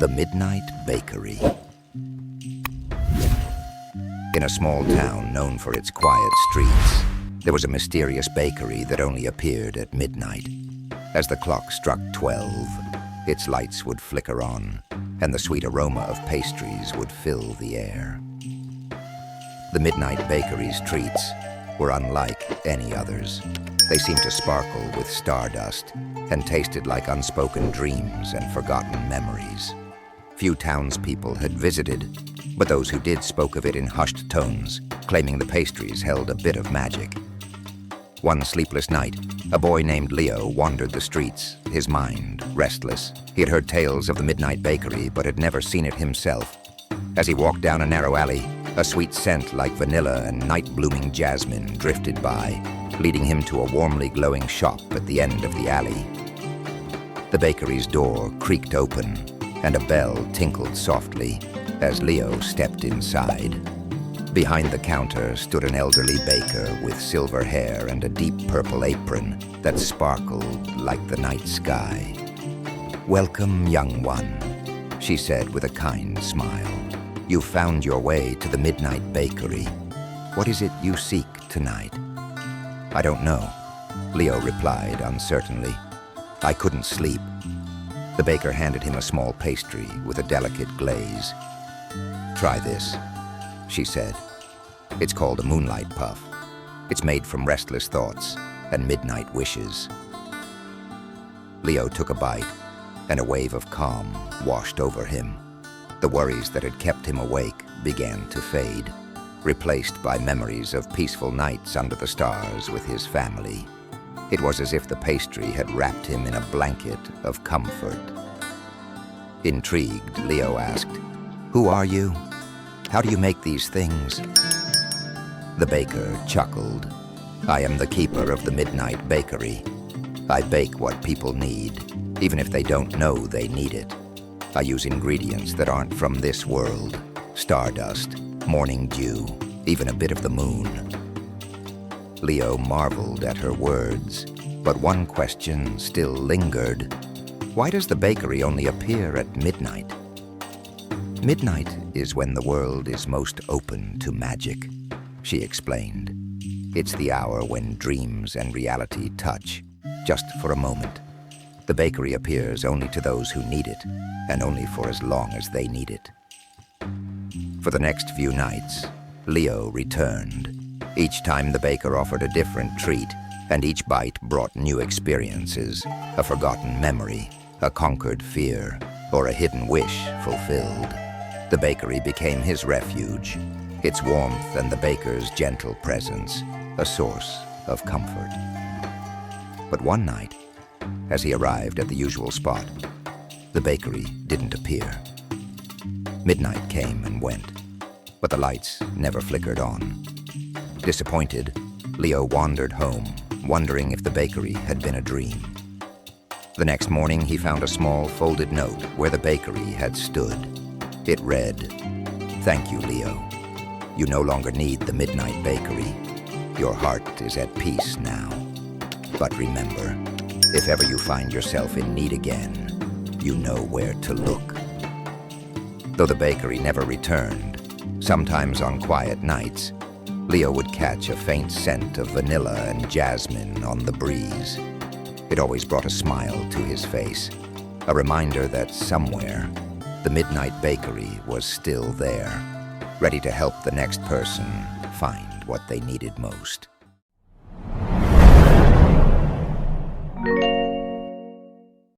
The Midnight Bakery. In a small town known for its quiet streets, there was a mysterious bakery that only appeared at midnight. As the clock struck 12, its lights would flicker on, and the sweet aroma of pastries would fill the air. The Midnight Bakery's treats were unlike any others. They seemed to sparkle with stardust and tasted like unspoken dreams and forgotten memories. Few townspeople had visited, but those who did spoke of it in hushed tones, claiming the pastries held a bit of magic. One sleepless night, a boy named Leo wandered the streets, his mind restless. He had heard tales of the Midnight Bakery, but had never seen it himself. As he walked down a narrow alley, a sweet scent like vanilla and night-blooming jasmine drifted by, leading him to a warmly glowing shop at the end of the alley. The bakery's door creaked open, and a bell tinkled softly as Leo stepped inside. Behind the counter stood an elderly baker with silver hair and a deep purple apron that sparkled like the night sky. "Welcome, young one," she said with a kind smile. "You found your way to the Midnight Bakery. What is it you seek tonight?" "I don't know," Leo replied uncertainly. "I couldn't sleep." The baker handed him a small pastry with a delicate glaze. "Try this," she said. "It's called a moonlight puff. It's made from restless thoughts and midnight wishes." Leo took a bite, and a wave of calm washed over him. The worries that had kept him awake began to fade, replaced by memories of peaceful nights under the stars with his family. It was as if the pastry had wrapped him in a blanket of comfort. Intrigued, Leo asked, "Who are you? How do you make these things?" The baker chuckled. "I am the keeper of the Midnight Bakery. I bake what people need, even if they don't know they need it. I use ingredients that aren't from this world: stardust, morning dew, even a bit of the moon." Leo marveled at her words, but one question still lingered. Why does the bakery only appear at midnight? "Midnight is when the world is most open to magic," she explained. "It's the hour when dreams and reality touch, just for a moment. The bakery appears only to those who need it, and only for as long as they need it." For the next few nights, Leo returned. Each time the baker offered a different treat, and each bite brought new experiences, a forgotten memory, a conquered fear, or a hidden wish fulfilled. The bakery became his refuge, its warmth and the baker's gentle presence, a source of comfort. But one night, as he arrived at the usual spot, the bakery didn't appear. Midnight came and went, but the lights never flickered on. Disappointed, Leo wandered home, wondering if the bakery had been a dream. The next morning, he found a small folded note where the bakery had stood. It read, "Thank you, Leo. You no longer need the Midnight Bakery. Your heart is at peace now. But remember, if ever you find yourself in need again, you know where to look." Though the bakery never returned, sometimes on quiet nights, Leo would catch a faint scent of vanilla and jasmine on the breeze. It always brought a smile to his face, a reminder that somewhere, the Midnight Bakery was still there, ready to help the next person find what they needed most.